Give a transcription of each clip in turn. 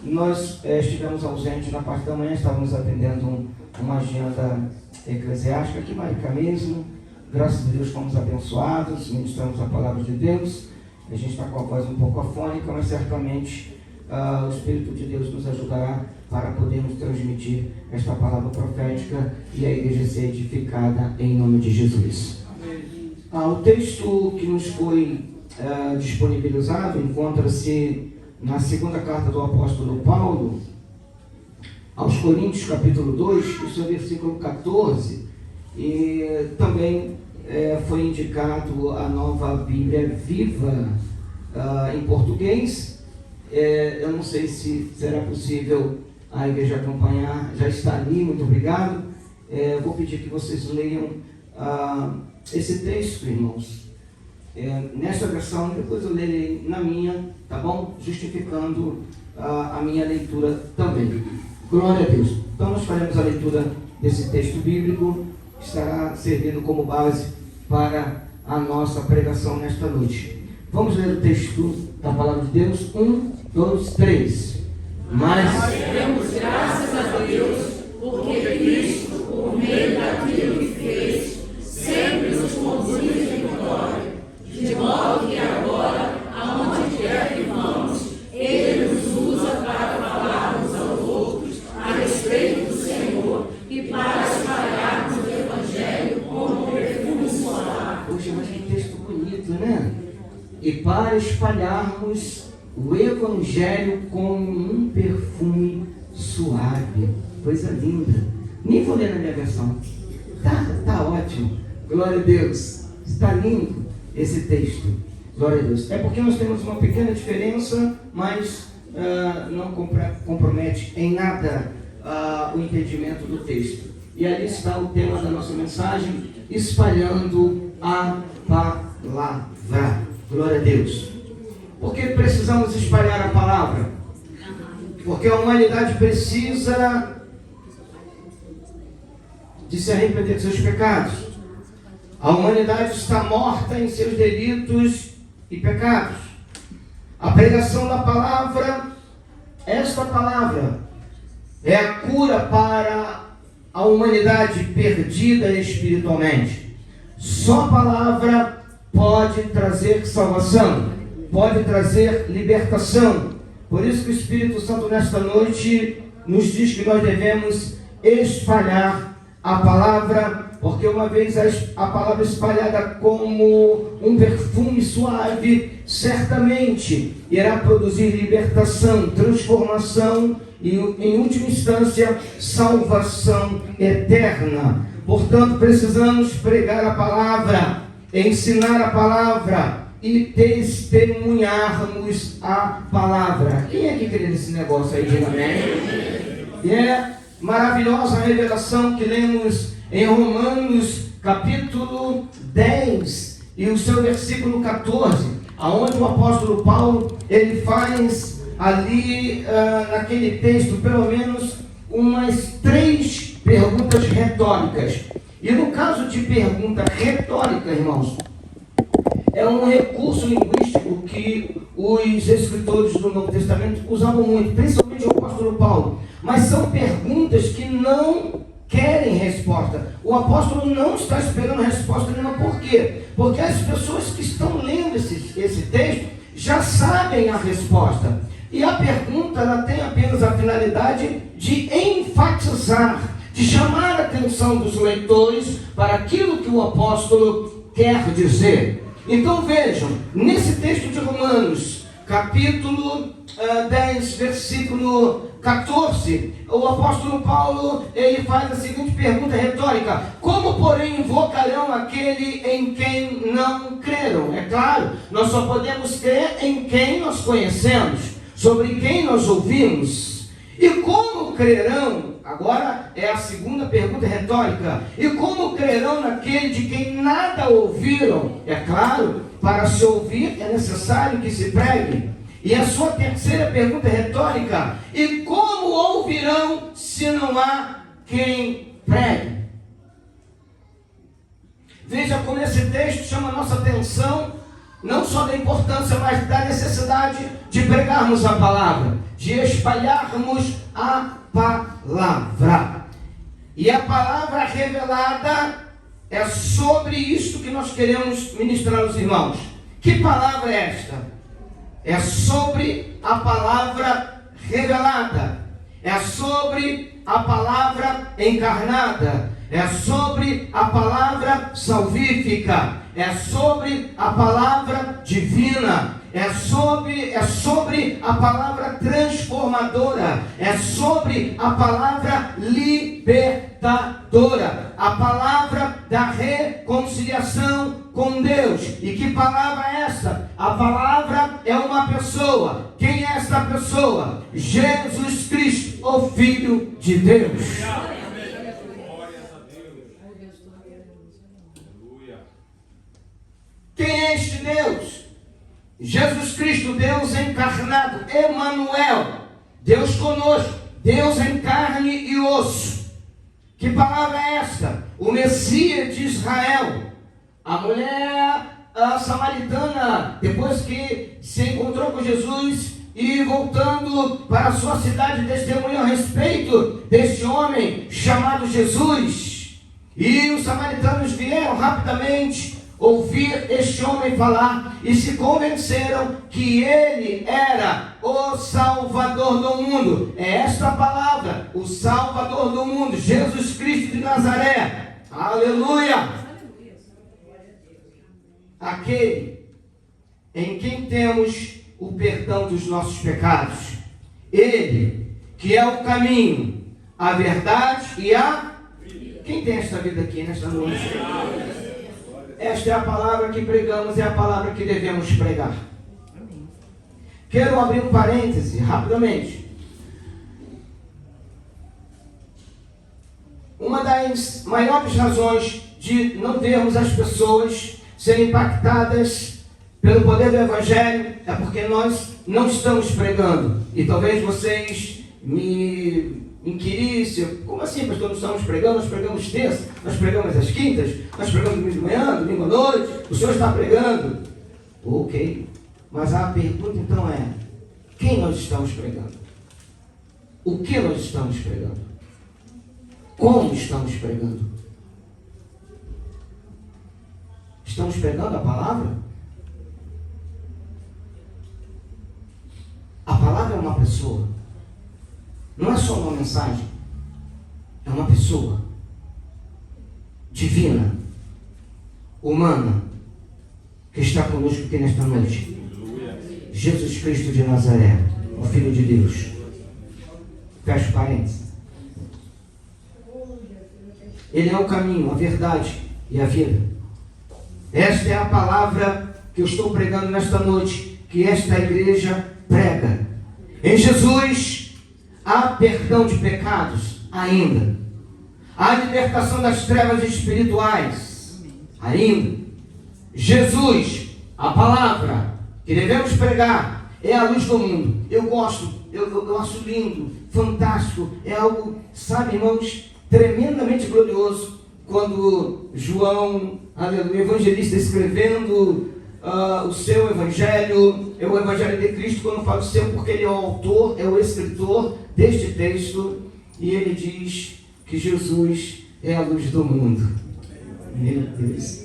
Nós estivemos ausentes na parte da manhã, estávamos atendendo uma agenda eclesiástica aqui, Marica mesmo. Graças a Deus fomos abençoados, ministramos a palavra de Deus. A gente está com a voz um pouco afônica, mas certamente o Espírito de Deus nos ajudará para podermos transmitir esta palavra profética e a igreja ser edificada em nome de Jesus. O texto que nos foi disponibilizado encontra-se na segunda carta do apóstolo Paulo aos Coríntios, capítulo 2, isso é versículo 14, e também foi indicado a Nova Bíblia Viva em português. Eu não sei se será possível a igreja acompanhar, já está ali, muito obrigado. Vou pedir que vocês leiam esse texto, irmãos. Nesta versão, depois eu lerei na minha, tá bom? Justificando a minha leitura também. Glória a Deus. Então nós faremos a leitura desse texto bíblico, que estará servindo como base para a nossa pregação nesta noite. Vamos ler o texto da palavra de Deus. 1, 2, 3. Mas demos graças a Deus, porque Cristo, por meio daquilo que fez, sempre nos conduz em vitória, de modo que agora, aonde quer que vamos, Ele nos usa para falarmos aos outros a respeito do Senhor e para espalharmos o Evangelho como perfume suave. Poxa, mas que texto bonito, né? E para espalharmos o Evangelho como um perfume suave. Coisa linda. Nem vou ler na minha versão. Tá ótimo. Glória a Deus. Está lindo esse texto. Glória a Deus. É porque nós temos uma pequena diferença, mas não compromete em nada o entendimento do texto. E ali está o tema da nossa mensagem: espalhando a palavra. Glória a Deus. Por que precisamos espalhar a palavra? Porque a humanidade precisa de se arrepender de seus pecados. A humanidade está morta em seus delitos e pecados. A pregação da palavra, esta palavra, é a cura para a humanidade perdida espiritualmente. Só a palavra pode trazer salvação, pode trazer libertação. Por isso que o Espírito Santo nesta noite nos diz que nós devemos espalhar a palavra, porque uma vez a palavra espalhada como um perfume suave, certamente irá produzir libertação, transformação e, em última instância, salvação eterna. Portanto, precisamos pregar a palavra, ensinar a palavra e testemunharmos a palavra. Quem é que crê nesse negócio aí? Diga amém. E é maravilhosa a revelação que lemos em Romanos capítulo 10 e o seu versículo 14, aonde o apóstolo Paulo, ele faz ali naquele texto pelo menos umas 3 perguntas retóricas. E no caso de pergunta retórica, irmãos, é um recurso linguístico que os escritores do Novo Testamento usavam muito, principalmente o apóstolo Paulo. Mas são perguntas que não querem resposta. O apóstolo não está esperando resposta nenhuma. Por quê? Porque as pessoas que estão lendo esse texto já sabem a resposta. E a pergunta, ela tem apenas a finalidade de enfatizar, de chamar a atenção dos leitores para aquilo que o apóstolo quer dizer. Então vejam, nesse texto de Romanos, capítulo 10, versículo 14, o apóstolo Paulo, ele faz a seguinte pergunta retórica: como, porém, invocarão aquele em quem não creram? É claro, nós só podemos crer em quem nós conhecemos, sobre quem nós ouvimos. E como crerão? Agora é a segunda pergunta retórica. E como crerão naquele de quem nada ouviram? É claro, para se ouvir é necessário que se pregue. E a sua terceira pergunta retórica: e como ouvirão se não há quem pregue? Veja como esse texto chama a nossa atenção, não só da importância, mas da necessidade de pregarmos a palavra, de espalharmos a palavra. E a palavra revelada é sobre isso que nós queremos ministrar aos irmãos. Que palavra é esta? É sobre a palavra revelada. É sobre a palavra encarnada. É sobre a palavra salvífica. É sobre a palavra divina. É sobre a palavra transformadora. É sobre a palavra libertadora. A palavra da reconciliação com Deus. E que palavra é essa? A palavra é uma pessoa. Quem é essa pessoa? Jesus Cristo, o Filho de Deus. Quem é este Deus? Jesus Cristo, Deus encarnado, Emanuel, Deus conosco, Deus em carne e osso. Que palavra é esta? O Messias de Israel. A mulher samaritana, depois que se encontrou com Jesus e voltando para a sua cidade, testemunhou a respeito deste homem chamado Jesus. E os samaritanos vieram rapidamente ouvir este homem falar e se convenceram que ele era o Salvador do mundo. É esta a palavra, o Salvador do mundo, Jesus Cristo de Nazaré. Aleluia! Aquele em quem temos o perdão dos nossos pecados. Ele que é o caminho, a verdade e a... Quem tem esta vida aqui nesta noite? Esta é a palavra que pregamos, é a palavra que devemos pregar. Quero abrir um parêntese rapidamente. Uma das maiores razões de não vermos as pessoas serem impactadas pelo poder do Evangelho é porque nós não estamos pregando. E talvez vocês me inquirissem: como assim, pastor, não estamos pregando? Nós pregamos terça, nós pregamos às quintas, nós pregamos domingo de manhã, domingo à noite, o senhor está pregando. Ok, mas a pergunta então é: quem nós estamos pregando? O que nós estamos pregando? Como estamos pregando? Estamos pregando a palavra? A palavra é uma pessoa. Não é só uma mensagem. É uma pessoa divina, humana, que está conosco aqui nesta noite. Jesus Cristo de Nazaré, o Filho de Deus. Fecha parênteses. Ele é o caminho, a verdade e a vida. Esta é a palavra que eu estou pregando nesta noite, que esta igreja prega. Em Jesus há perdão de pecados ainda. Há libertação das trevas espirituais ainda. Jesus, a palavra que devemos pregar, é a luz do mundo. Eu gosto, eu acho lindo, fantástico. É algo, sabe, irmãos, tremendamente glorioso quando João, aleluia, evangelista, escrevendo o seu evangelho, é o evangelho de Cristo. Quando falo seu, porque ele é o autor, é o escritor deste texto, e ele diz que Jesus é a luz do mundo. Meu Deus,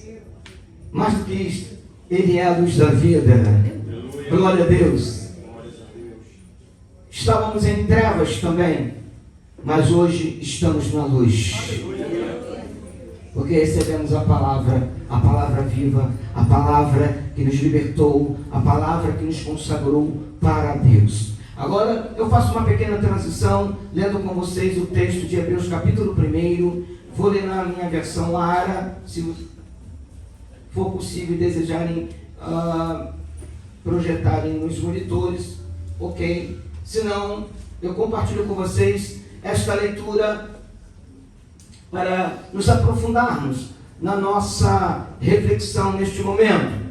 mais do que isto, ele é a luz da vida. Glória a Deus. Estávamos em trevas também, mas hoje estamos na luz, porque recebemos a palavra viva, a palavra que nos libertou, a palavra que nos consagrou para Deus. Agora eu faço uma pequena transição, lendo com vocês o texto de Hebreus capítulo 1. Vou ler na minha versão Lara, se for possível e desejarem projetarem nos monitores, ok? Se não, eu compartilho com vocês esta leitura para nos aprofundarmos na nossa reflexão neste momento.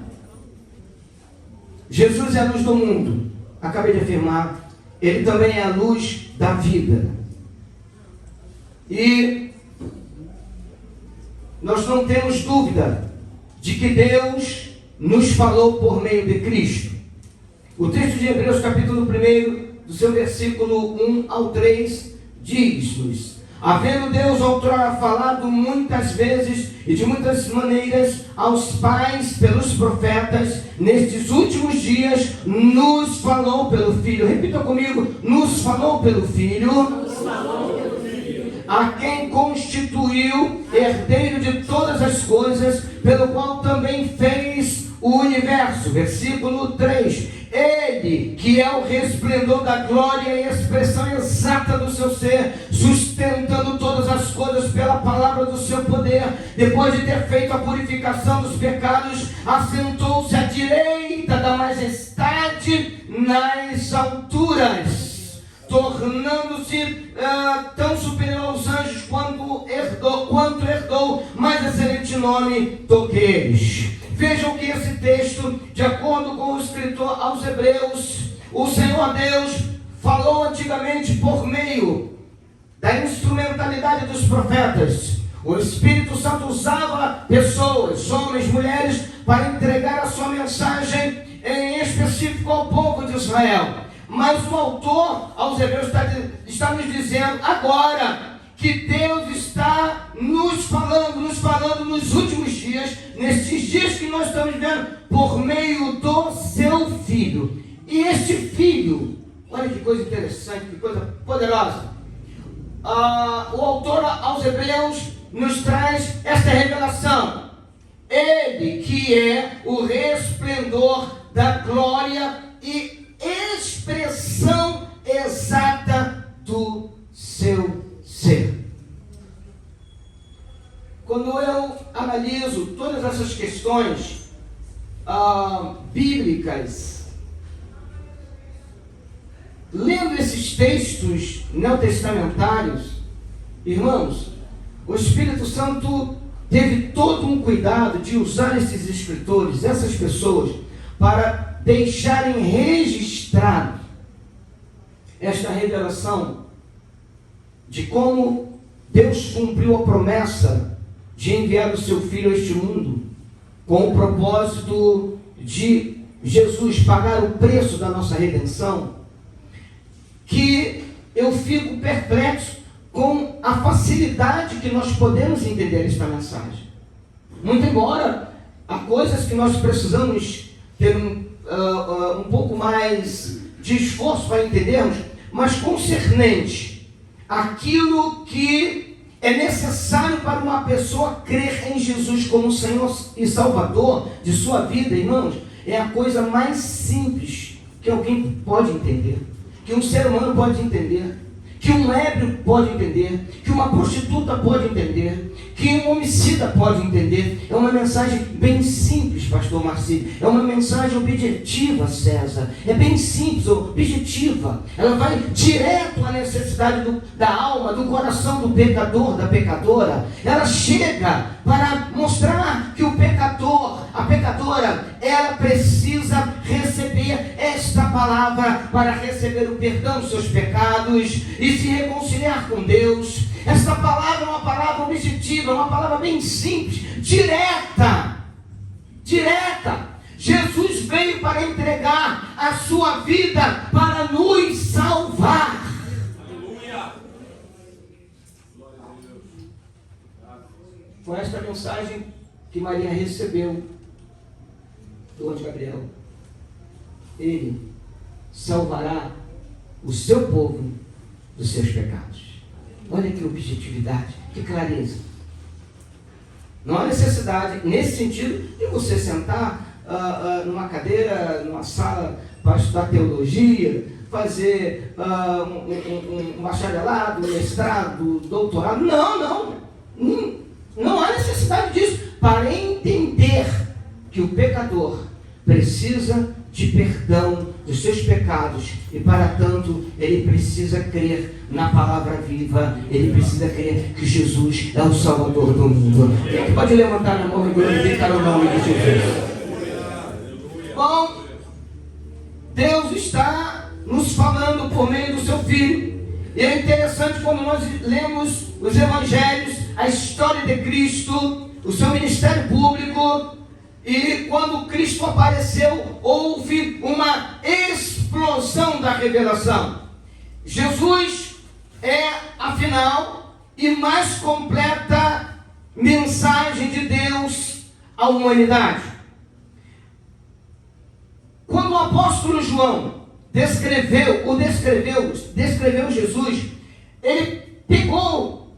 Jesus é a luz do mundo, acabei de afirmar. Ele também é a luz da vida. E nós não temos dúvida de que Deus nos falou por meio de Cristo. O texto de Hebreus capítulo 1 do seu versículo 1 ao 3, diz-nos: havendo Deus outrora falado muitas vezes e de muitas maneiras aos pais pelos profetas, nestes últimos dias nos falou pelo Filho. Repita comigo: nos falou pelo Filho. Nos falou pelo Filho. A quem constituiu herdeiro de todas as coisas, pelo qual também fez o universo. Versículo 3. Ele, que é o resplendor da glória e a expressão exata do seu ser, sustentando todas as coisas pela palavra do seu poder, depois de ter feito a purificação dos pecados, assentou-se à direita da majestade nas alturas, tornando-se tão superior aos anjos quanto herdou mais excelente nome do que eles. Vejam que esse texto, de acordo com o escritor aos Hebreus, o Senhor Deus falou antigamente por meio da instrumentalidade dos profetas. O Espírito Santo usava pessoas, homens, mulheres, para entregar a sua mensagem, em específico ao povo de Israel. Mas o autor aos Hebreus está nos dizendo agora que Deus está nos falando nos últimos dias, nesses dias que nós estamos vivendo, por meio do seu Filho. E este Filho, olha que coisa interessante, que coisa poderosa. O autor aos Hebreus nos traz esta revelação. Ele que é o resplendor da glória e expressão exata do seu ser. Quando eu analiso todas essas questões bíblicas, lendo esses textos neotestamentários, irmãos, o Espírito Santo teve todo um cuidado de usar esses escritores, essas pessoas, para deixarem registrado esta revelação de como Deus cumpriu a promessa de enviar o seu Filho a este mundo, com o propósito de Jesus pagar o preço da nossa redenção, que eu fico perplexo com a facilidade que nós podemos entender esta mensagem. Muito embora há coisas que nós precisamos ter um pouco mais de esforço para entendermos, mas concernente aquilo que é necessário para uma pessoa crer em Jesus como Senhor e Salvador de sua vida, irmãos, é a coisa mais simples que alguém pode entender, que um ser humano pode entender, que um ébrio pode entender, que uma prostituta pode entender, que um homicida pode entender. É uma mensagem bem simples, pastor Marci. É uma mensagem objetiva, César. É bem simples, objetiva. Ela vai direto à necessidade da alma, do coração do pecador, da pecadora. Ela chega para mostrar que o pecador, a pecadora, ela precisa receber esta palavra para receber o perdão dos seus pecados e se reconciliar com Deus. Esta palavra é uma palavra objetiva, é uma palavra bem simples, direta. Jesus veio para entregar a sua vida para nos salvar. Aleluia. Foi esta mensagem que Maria recebeu do anjo Gabriel. Ele salvará o seu povo dos seus pecados. Olha que objetividade, que clareza. Não há necessidade, nesse sentido, de você sentar numa cadeira, numa sala para estudar teologia, fazer um bacharelado, mestrado, doutorado. Não há necessidade disso para entender que o pecador precisa de perdão dos seus pecados e para tanto ele precisa crer na palavra viva, ele precisa crer que Jesus é o Salvador do mundo. Quem pode levantar a mão e glorificar o nome de Jesus? Bom, Deus está nos falando por meio do seu Filho. E é interessante quando nós lemos os evangelhos, a história de Cristo, o seu ministério público, E quando Cristo apareceu, houve uma explosão da revelação. Jesus é a final e mais completa mensagem de Deus à humanidade. Quando o apóstolo João descreveu Jesus, ele pegou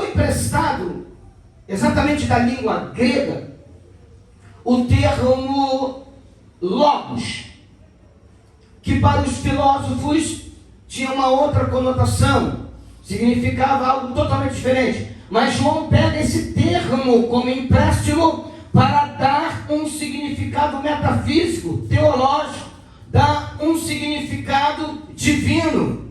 emprestado, exatamente da língua grega, o termo logos, que para os filósofos tinha uma outra conotação, significava algo totalmente diferente. Mas João pega esse termo como empréstimo para dar um significado metafísico, teológico, dar um significado divino.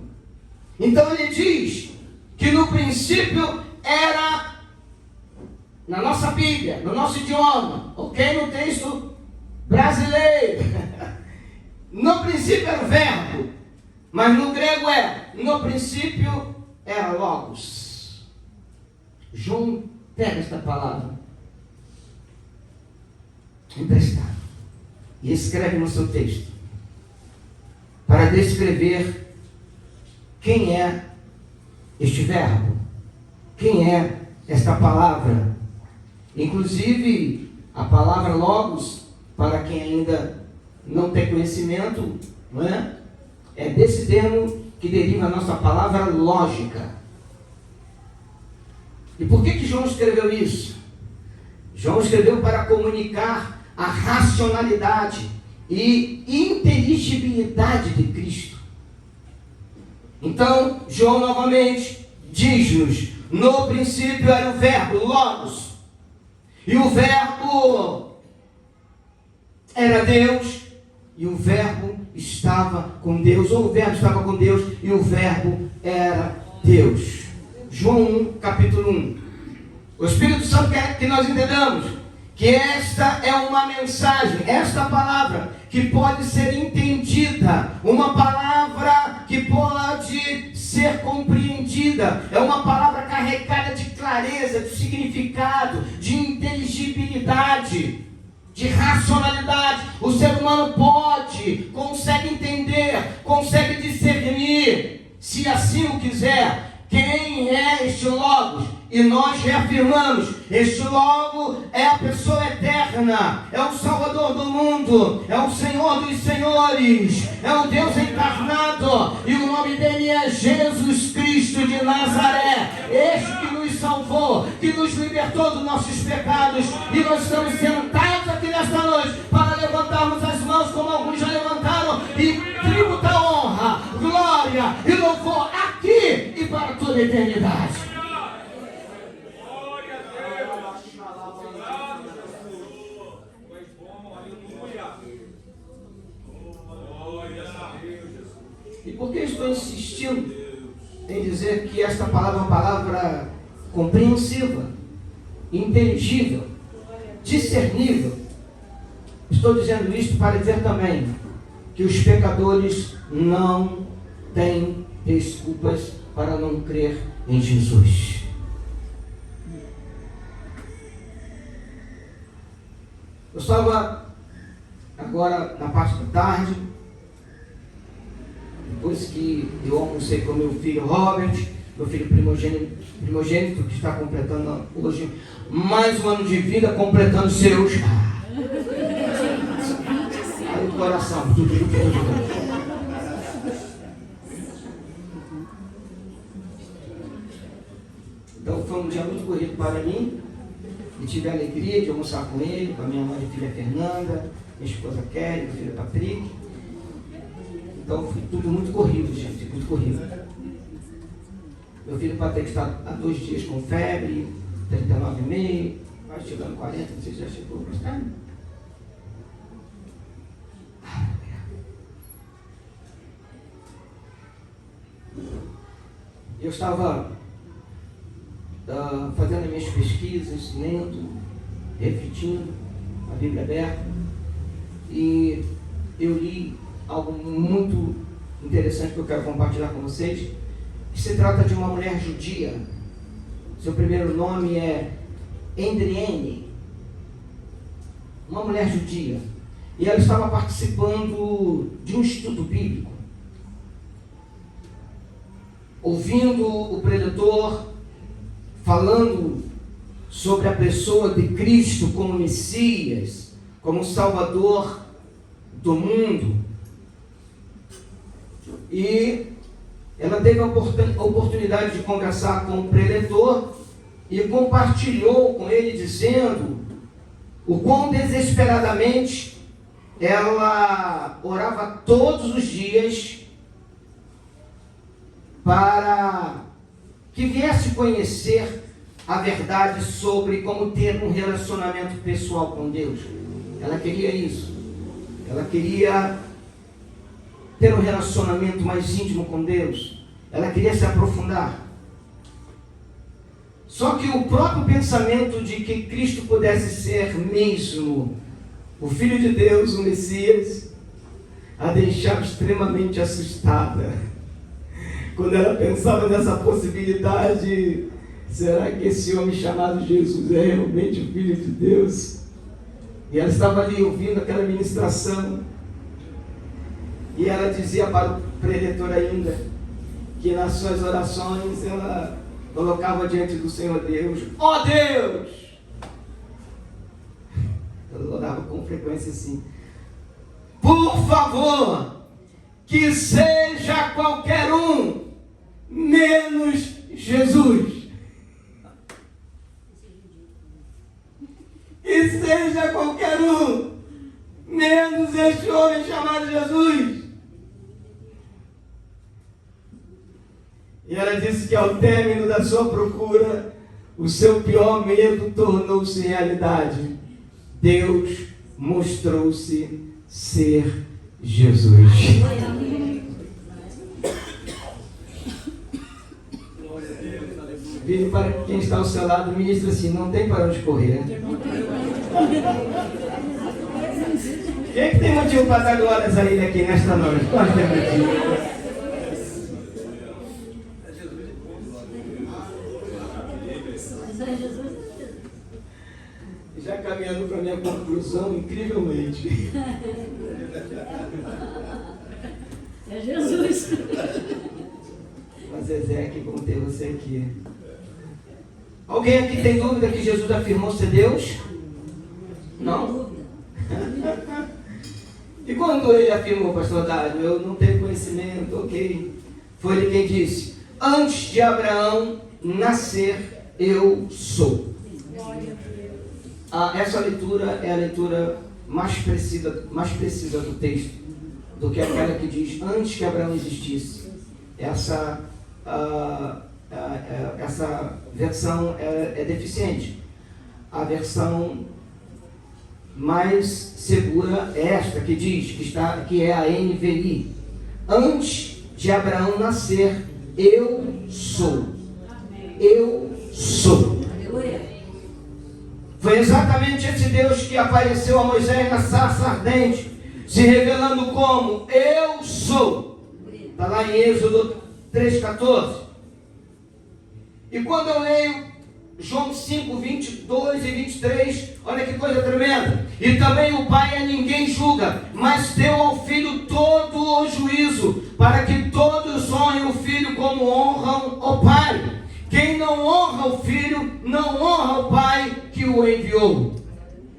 Então ele diz que no princípio era, na nossa Bíblia, no nosso idioma, ok? No texto brasileiro, no princípio era o verbo, mas no grego no princípio era logos. João pega esta palavra emprestado e escreve no seu texto para descrever quem é este verbo, quem é esta palavra. Inclusive a palavra logos, para quem ainda não tem conhecimento, não é? É desse termo que deriva a nossa palavra lógica. E por que João escreveu isso? João escreveu para comunicar a racionalidade e inteligibilidade de Cristo. Então, João novamente diz-nos: no princípio era o verbo, logos, e o verbo era Deus, e o verbo estava com Deus, ou o verbo estava com Deus, e o verbo era Deus. João 1, capítulo 1. O Espírito Santo quer que nós entendamos que esta é uma mensagem, esta palavra que pode ser entendida, uma palavra que pode ser compreendida, é uma palavra carregada de clareza, de significado, de inteligibilidade, de racionalidade. O ser humano consegue entender, consegue discernir, se assim o quiser, quem é este Logos. E nós reafirmamos: este Logo é a pessoa eterna, é o Salvador do mundo, é o Senhor dos senhores, é o Deus encarnado, e o nome dele é Jesus Cristo de Nazaré, este que nos salvou, que nos libertou dos nossos pecados. E nós estamos sentados aqui nesta noite para levantarmos as mãos, como alguns já levantaram, e tributar honra, glória e louvor aqui e para toda a eternidade. E por que estou insistindo em dizer que esta palavra é uma palavra compreensiva, inteligível, discernível? Estou dizendo isto para dizer também que os pecadores não têm desculpas para não crer em Jesus. Eu estava agora na parte da tarde, depois que eu almocei com meu filho Robert, meu filho primogênito que está completando hoje mais um ano de vida, completando seus. Aí o coração. Então foi um dia muito corrido para mim. E tive a alegria de almoçar com ele, com a minha mãe e filha Fernanda, minha esposa Kelly, meu filho Patrick. Então foi tudo muito corrido, gente, muito corrido. Meu filho Patrick está há 2 dias com febre, 39,5, vai chegando 40, não sei se já chegou, mas está. Eu estava fazendo as minhas pesquisas, lendo, refletindo, a Bíblia aberta, e eu li algo muito interessante que eu quero compartilhar com vocês, que se trata de uma mulher judia. Seu primeiro nome é Endriene, uma mulher judia, e ela estava participando de um estudo bíblico, ouvindo o pregador falando sobre a pessoa de Cristo como Messias, como Salvador do mundo. E ela teve a oportunidade de conversar com o preletor e compartilhou com ele, dizendo o quão desesperadamente ela orava todos os dias para que viesse conhecer a verdade sobre como ter um relacionamento pessoal com Deus. Ela queria isso. Ela queria ter um relacionamento mais íntimo com Deus. Ela queria se aprofundar. Só que o próprio pensamento de que Cristo pudesse ser mesmo o Filho de Deus, o Messias, a deixava extremamente assustada. Quando ela pensava nessa possibilidade, será que esse homem chamado Jesus é realmente o Filho de Deus? E ela estava ali ouvindo aquela ministração, e ela dizia para o preletor ainda, que nas suas orações ela colocava diante do Senhor Deus, ó Deus! Ela orava com frequência assim, por favor, que seja qualquer um, menos Jesus. Que seja qualquer um, menos este homem chamado Jesus. E ela disse que ao término da sua procura, o seu pior medo tornou-se realidade. Deus mostrou-se ser Jesus. Vire para quem está ao seu lado e ministra assim, não tem para onde correr. Quem é que tem motivo para dar glórias a ele aqui nesta noite? Pode ter motivo. Já caminhando para a minha conclusão, incrivelmente. É Jesus. Mas Zezé, que bom ter você aqui. Alguém aqui tem dúvida que Jesus afirmou ser Deus? Não? E quando ele afirmou, pastor Dário, eu não tenho conhecimento, ok. Foi ele quem disse, antes de Abraão nascer, eu sou. Essa leitura é a leitura mais precisa do texto, do que aquela que diz, antes que Abraão existisse. Essa versão é deficiente. A versão mais segura é esta, que diz, que é a NVI. Antes de Abraão nascer, eu sou. Eu sou. Foi exatamente esse Deus que apareceu a Moisés na sarça ardente, se revelando como eu sou. Está lá em Êxodo 3,14. E quando eu leio João 5, 22 e 23, olha que coisa tremenda. E também o Pai a ninguém julga, mas deu ao Filho todo o juízo, para que todos honrem o Filho como honram o Pai. Quem não honra o Filho, não honra o Pai que o enviou.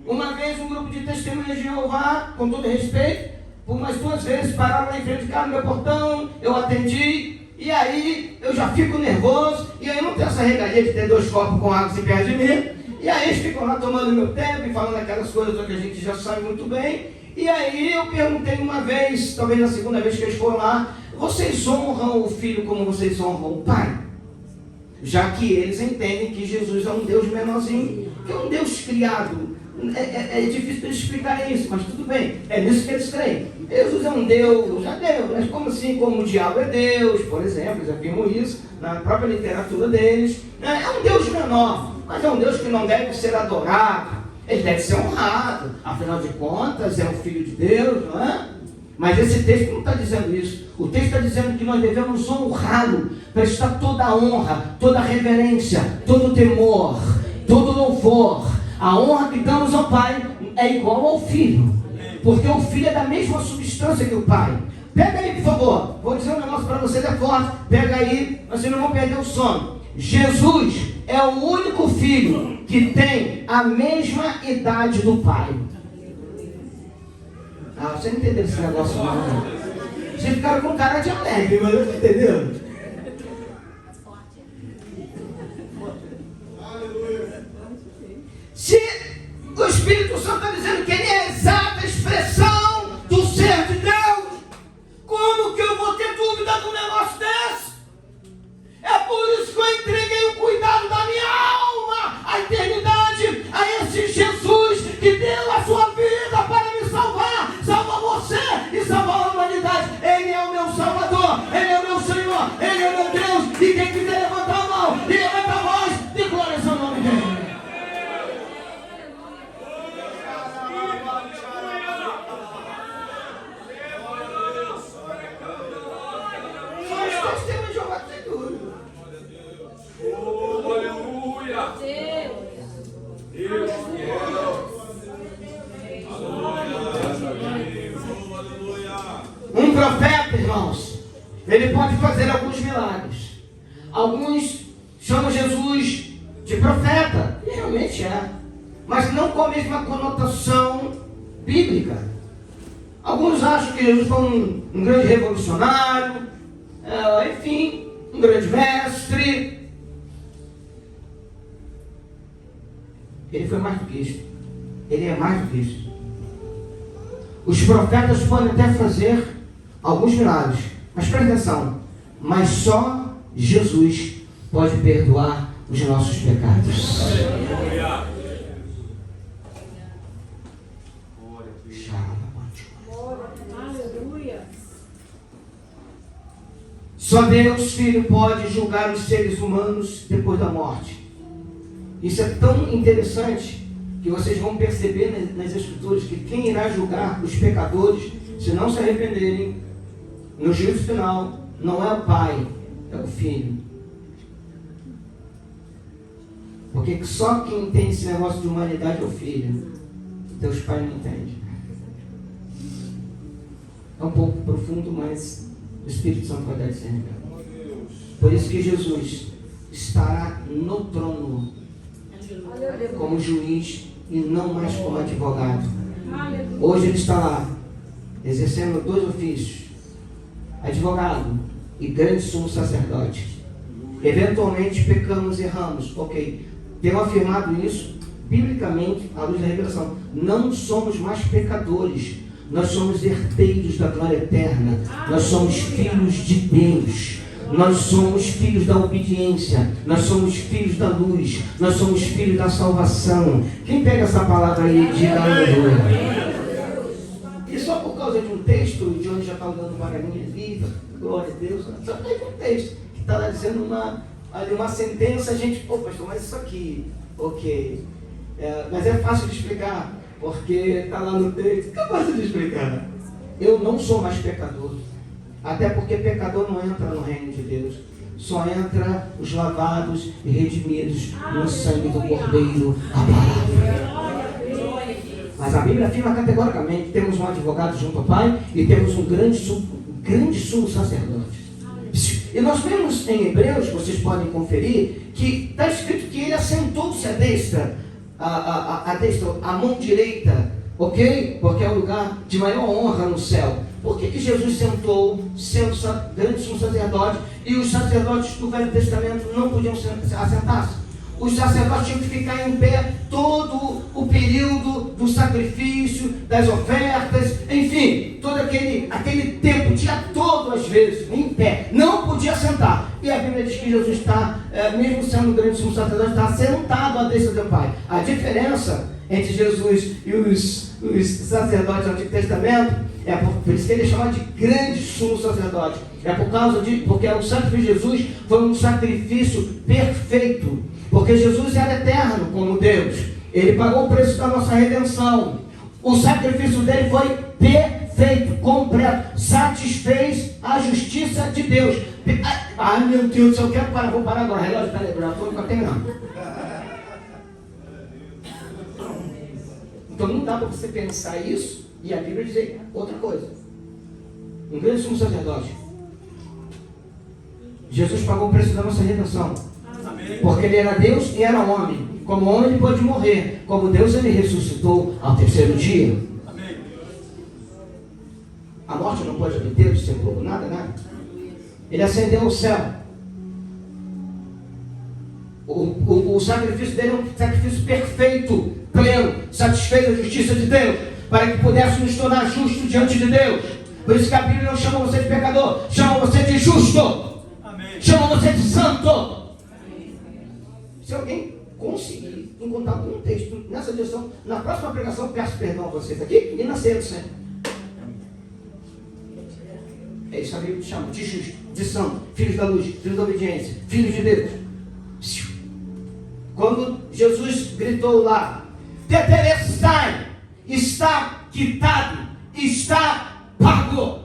Uma vez um grupo de testemunhas de Jeová, com todo respeito, por umas 2 vezes pararam lá em frente de casa no meu portão, eu atendi, e aí eu já fico nervoso, e aí não tem essa regalia de ter 2 copos com água assim perto de mim, e aí eles ficam lá tomando meu tempo e falando aquelas coisas que a gente já sabe muito bem. E aí eu perguntei uma vez, talvez na segunda vez que eles foram lá, vocês honram o Filho como vocês honram o Pai? Já que eles entendem que Jesus é um Deus menorzinho, que é um Deus criado. É difícil de explicar isso, mas tudo bem, é nisso que eles creem. Jesus é um Deus, já Deus, mas como assim, como o diabo é Deus, por exemplo, eles afirmam isso na própria literatura deles. É um Deus menor, mas é um Deus que não deve ser adorado, ele deve ser honrado, afinal de contas é um filho de Deus, não é? Mas esse texto não está dizendo isso. O texto está dizendo que nós devemos honrá-lo, prestar toda a honra, toda a reverência, todo o temor, todo o louvor. A honra que damos ao Pai é igual ao Filho, porque o Filho é da mesma substância que o Pai. Pega aí, por favor. Vou dizer um negócio para você, é forte. Pega aí, vocês não vão perder o sono. Jesus é o único Filho que tem a mesma idade do Pai. Ah, você não entendeu esse negócio não? Vocês ficaram com cara de alegre, mas não entendeu? Se o Espírito Santo está dizendo que ele é a exata expressão do ser de Deus, como que eu vou ter dúvida de um negócio desse? É por isso que eu entreguei o cuidado da minha alma, a eternidade, a esse Jesus que deu a sua vida para me salvar, salva você e salva a humanidade. Ele é o meu Salvador, Ele é o meu Senhor, Ele é o meu Deus. E quem quiser levantar a mão e levantar a voz, dê glória ao seu nome dele. Um profeta, irmãos, ele pode fazer alguns milagres. Alguns chamam Jesus de profeta, e realmente é, mas não com a mesma conotação bíblica. Alguns acham que Jesus foi um grande revolucionário, enfim, um grande mestre. Ele foi mais do que isso. Ele é mais do que isso. Os profetas podem até fazer alguns milagres, mas presta atenção, mas só Jesus pode perdoar os nossos pecados. Só Deus, Filho, pode julgar os seres humanos depois da morte. Isso é tão interessante que vocês vão perceber nas Escrituras que quem irá julgar os pecadores, se não se arrependerem, no juízo final, não é o Pai, é o Filho. Porque só quem entende esse negócio de humanidade é o Filho. Deus Pai não entende. É um pouco profundo, mas o Espírito Santo vai dar discernimento. Por isso que Jesus estará no trono como juiz e não mais como advogado. Hoje ele está lá exercendo dois ofícios: advogado e grande sumo sacerdote. Eventualmente pecamos, erramos, ok. Tenho afirmado isso biblicamente à luz da revelação. Não somos mais pecadores, nós somos herdeiros da glória eterna, nós somos filhos de Deus, nós somos filhos da obediência, nós somos filhos da luz, nós somos filhos da salvação. Quem pega essa palavra aí, diga aleluia. E só por causa de um texto, de onde já está dando vagarinha viva, glória a Deus, só por causa de um texto que está lá dizendo uma sentença, a gente, pô pastor, mas isso aqui, ok, mas é fácil de explicar, porque está lá no texto, é fácil de explicar. Eu não sou mais pecador, até porque pecador não entra no reino de Deus, só entra os lavados e redimidos no sangue do Cordeiro, a palavra. Mas a Bíblia afirma categoricamente: temos um advogado junto ao Pai e temos um grande sumo sacerdote. E nós vemos em Hebreus, vocês podem conferir, que está escrito que ele assentou-se à destra, a mão direita, ok? Porque é o lugar de maior honra no céu. Por que Jesus sentou, sendo grande sumo sacerdote, e os sacerdotes do Velho Testamento não podiam assentar-se? Os sacerdotes tinham que ficar em pé todo o período do sacrifício, das ofertas, enfim, todo aquele tempo, o dia todo às vezes, em pé, não podia sentar. E a Bíblia diz que Jesus está, mesmo sendo um grande sumo sacerdote, está sentado à destra do Pai. A diferença entre Jesus e os sacerdotes do Antigo Testamento é por isso que ele chama de grande sumo sacerdote. É porque o sacrifício de Jesus foi um sacrifício perfeito. Porque Jesus era eterno como Deus. Ele pagou o preço da nossa redenção. O sacrifício dele foi perfeito, completo. Satisfez a justiça de Deus. Ai meu Deus do céu, eu quero parar. Vou parar agora. Relógio está lembrado, estou terminando. Então não dá para você pensar isso e a Bíblia dizer outra coisa. Um grande sumo sacerdote. Jesus pagou o preço da nossa redenção. Porque ele era Deus e era homem. Como homem ele pôde morrer. Como Deus ele ressuscitou ao terceiro dia. A morte não pode obter do sepulcro, nada. Ele ascendeu ao céu. O sacrifício dele é um sacrifício perfeito, pleno, satisfeito a justiça de Deus, para que pudéssemos nos tornar justos diante de Deus. Por isso que a Bíblia não chama você de pecador, chama você de justo. Amém. Chama você de santo. Amém. Se alguém conseguir encontrar um texto nessa direção, na próxima pregação peço perdão a vocês aqui e na ceia sempre. É isso que a Bíblia chama de justo, de santo, filhos da luz, filhos da obediência, filhos de Deus. Quando Jesus gritou lá, Tetelestai, está quitado, está pago.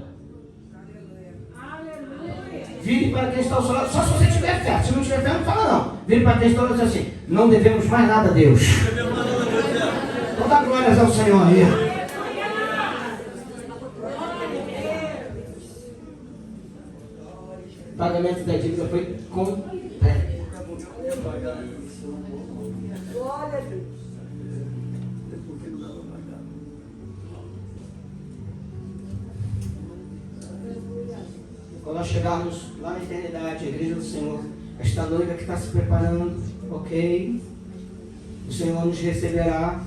Vire para quem está ao seu lado, só se você tiver fé. Se não tiver fé, não fala não. Vire para quem está ao lado e diz assim, não devemos mais nada a Deus. Então dá glórias ao Senhor aí. O pagamento da dívida foi completo. Glória a Deus. Quando nós chegarmos lá na eternidade, a igreja do Senhor, esta noiva que está se preparando, ok? O Senhor nos receberá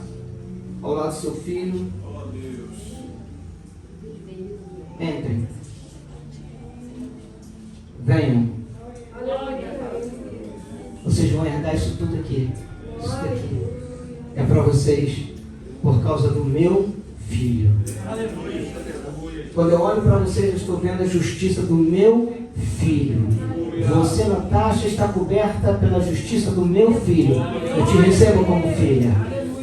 ao lado do seu filho. Entrem. Venham. Vocês vão herdar isso tudo aqui. Isso daqui é para vocês por causa do meu filho. Quando eu olho para vocês, eu estou vendo a justiça do meu filho. Você, Natasha, está coberta pela justiça do meu filho. Eu te recebo como filha.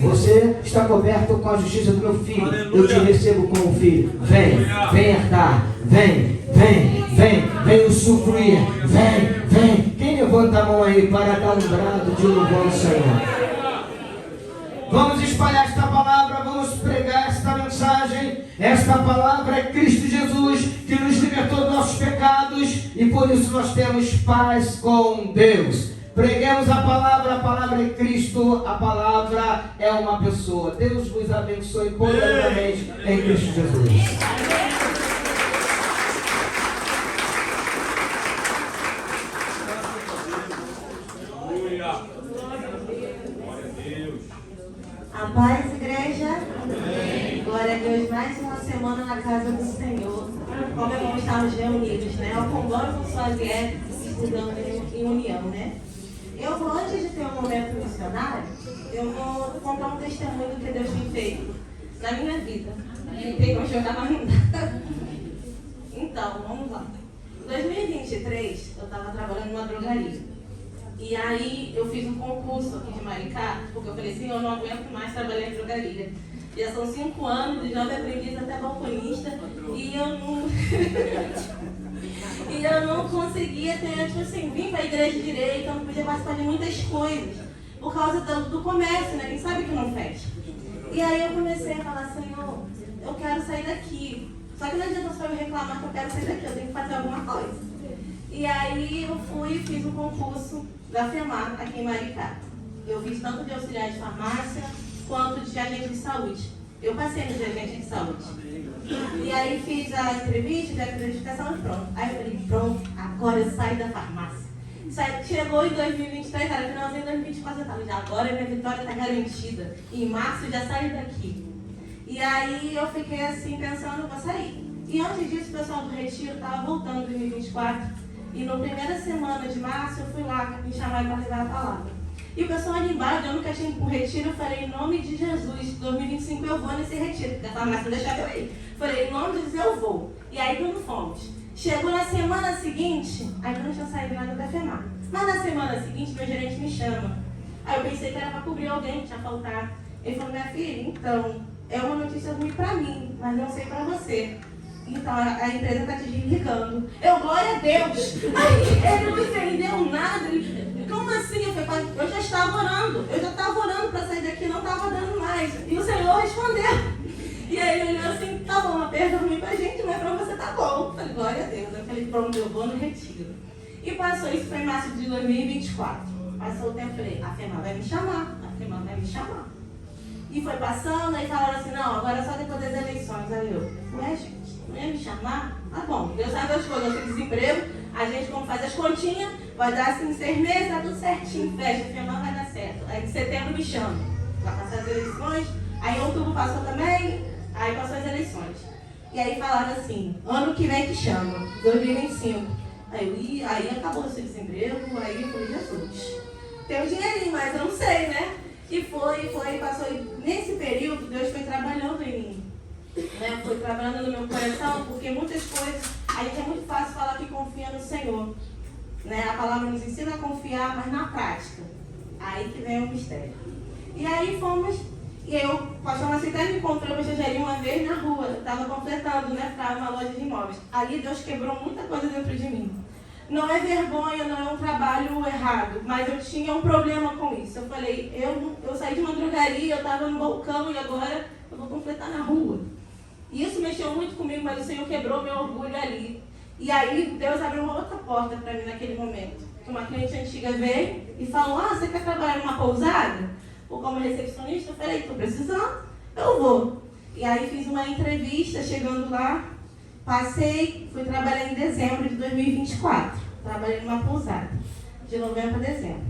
Você está coberto com a justiça do meu filho. Eu te recebo como filho. Vem herdar. Vem usufruir. Vem. Quem levanta a mão aí para dar um brado de louvor ao Senhor? Vamos espalhar esta palavra, vamos pregar esta mensagem. Esta palavra é Cristo Jesus, que nos libertou dos nossos pecados, e por isso nós temos paz com Deus. Preguemos a palavra é Cristo, a palavra é uma pessoa. Deus vos abençoe poderosamente em Cristo Jesus. A paz, igreja. Amém. Glória a Deus, mais uma semana na casa do Senhor. Como é bom estarmos reunidos, né? Eu concordo com sua viés, estudando em união, né? Eu vou, antes de ter um momento missionário, eu vou contar um testemunho do que Deus tem feito na minha vida. E tem como jogar ainda. Então, vamos lá. Em 2023, eu estava trabalhando numa drogaria. E aí eu fiz um concurso aqui de Maricá, porque eu falei assim, eu não aguento mais trabalhar em drogaria. Já são 5 anos, de jovem aprendiz até balconista, e eu não... e eu não conseguia ter, tipo assim, vim para a igreja direito, eu não podia participar de muitas coisas, por causa do comércio, né? Quem sabe que não fecha. E aí eu comecei a falar, Senhor, eu quero sair daqui. Só que não adianta só eu reclamar que eu quero sair daqui, eu tenho que fazer alguma coisa. E aí eu fui e fiz um concurso da FEMAR aqui em Maricá. Eu fiz tanto de auxiliar de farmácia quanto de agente de saúde. Eu passei no de agente de saúde. E aí fiz a entrevista de acreditação e pronto. Aí eu falei, pronto, agora eu saio da farmácia. Chegou em 2023, era finalzinho de 2024, eu falei, agora minha vitória está garantida. Em março já saio daqui. E aí eu fiquei assim pensando, vou sair. E antes disso o pessoal do retiro estava voltando em 2024. E na primeira semana de março eu fui lá me chamar para levar a palavra. E o pessoal ali embaixo, eu nunca tinha ido para um retiro, eu falei, em nome de Jesus, 2025 eu vou nesse retiro, porque a farmácia não deixava eu ir. Falei, em nome de Jesus eu vou. E aí quando fomos. Chegou na semana seguinte, aí eu não tinha saído nada da FEMAR. Mas na semana seguinte, meu gerente me chama. Aí eu pensei que era para cobrir alguém que tinha faltado. Ele falou, minha filha, então, é uma notícia ruim para mim, mas não sei para você. Então a empresa está te ligando. Eu, glória a Deus. Aí ele não entendeu nada. Como assim? Eu já estava orando para sair daqui, não estava dando mais. E o Senhor responder. E aí ele olhou assim, tá bom, uma perda ruim pra gente, mas pra você tá bom. Eu falei, glória a Deus. Eu falei, pronto, eu vou no retiro. E passou, isso foi em março de 2024. Passou o tempo, eu falei, a FEMA vai me chamar, a FEMA vai me chamar. E foi passando, aí falaram assim, não, agora só depois das eleições. Aí eu, ué, gente, não ia me chamar? Tá bom, Deus sabe as coisas, eu tenho desemprego, a gente como faz as continhas, vai dar assim 6 meses, tá tudo certinho, fecha, a FEMA vai dar certo. Aí em setembro me chama, vai passar as eleições, aí em outubro passou também, aí passou as eleições. E aí falaram assim, ano que vem que chama, 2025. Aí acabou o seu desemprego, aí eu falei, Jesus, tem um dinheirinho, mas eu não sei, né? E foi, passou. Nesse período, Deus foi trabalhando em mim. Né? Foi trabalhando no meu coração, porque muitas coisas, a gente é muito fácil falar que confia no Senhor. Né? A palavra nos ensina a confiar, mas na prática. Aí que vem o mistério. E aí fomos, e eu, o pastor Marcelo até me encontrou em Jejeri uma vez na rua. Eu estava completando, né? Estava numa loja de imóveis. Ali Deus quebrou muita coisa dentro de mim. Não é vergonha, não é um trabalho errado, mas eu tinha um problema com isso. Eu falei, eu saí de uma drogaria, eu estava no balcão e agora eu vou completar na rua. E isso mexeu muito comigo, mas o Senhor quebrou meu orgulho ali. E aí Deus abriu uma outra porta para mim naquele momento. Uma cliente antiga veio e falou, você quer trabalhar numa pousada? Ou como recepcionista? Eu falei, estou precisando, eu vou. E aí fiz uma entrevista, chegando lá. Passei, fui trabalhar em dezembro de 2024. Trabalhei numa pousada, de novembro a dezembro.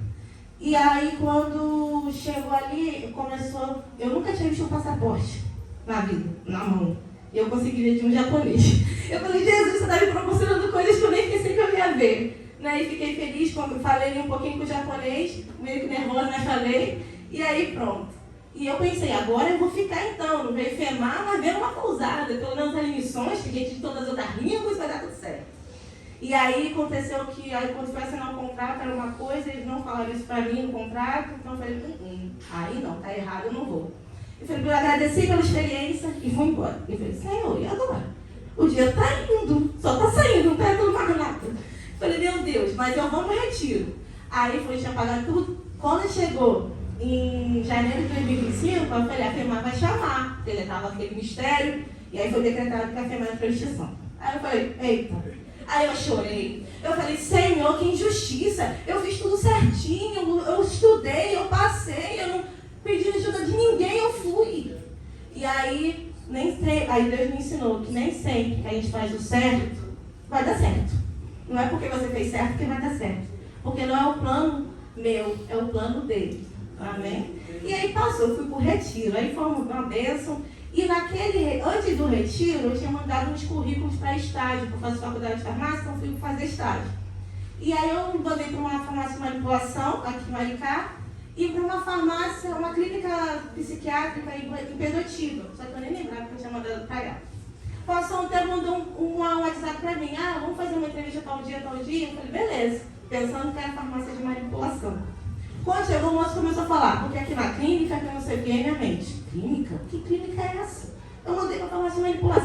E aí, quando chegou ali, começou... Eu nunca tinha visto um passaporte na vida, na mão. E eu consegui ver de um japonês. Eu falei, Jesus, você está me proporcionando coisas que eu nem pensei que eu ia ver. Né? E fiquei feliz, quando falei um pouquinho com o japonês, meio que nervosa, mas falei. E aí, pronto. E eu pensei, agora eu vou ficar então, não veio FEMAR, mas veio uma pousada, pelo menos as missões, que gente de todas as outras línguas, vai dar tudo certo. E aí aconteceu que, aí, quando foi assinar o contrato, era uma coisa, eles não falaram isso pra mim no contrato, então eu falei, aí não, tá errado, eu não vou. Eu falei, eu agradeci pela experiência e fui embora. Eu falei, Senhor, e agora? O dia tá indo, só tá saindo, não tá entrando mais nada. Eu falei, meu Deus, mas eu vou no retiro. Aí foi, tinha pagado tudo. Quando chegou em janeiro de 2025, eu falei, a FEMAR vai chamar, porque ele estava aquele mistério, e aí foi decretado que a FEMAR entrou em extinção. Aí eu falei, eita. Aí eu chorei. Eu falei, Senhor, que injustiça. Eu fiz tudo certinho, eu estudei, eu passei, eu não pedi ajuda de ninguém, eu fui. E aí, aí Deus me ensinou que nem sempre que a gente faz o certo, vai dar certo. Não é porque você fez certo que vai dar certo. Porque não é o plano meu, é o plano dele. Amém? E aí passou, eu fui pro retiro, aí foi uma bênção. E antes do retiro, eu tinha mandado uns currículos para estágio, para fazer faculdade de farmácia, então fui fazer estágio. E aí eu mandei para uma farmácia de manipulação, aqui em Maricá, e para uma farmácia, uma clínica psiquiátrica em Pedotiba, só que eu nem lembrava que eu tinha mandado para lá. Passou um tempo, mandou um WhatsApp para mim, vamos fazer uma entrevista tal dia. Eu falei, beleza, pensando que era farmácia de manipulação. Quando chegou, o moço começou a falar, porque aqui na clínica, que eu não sei o que, minha mente. Clínica? Que clínica é essa? Eu mandei para a farmácia de manipulação.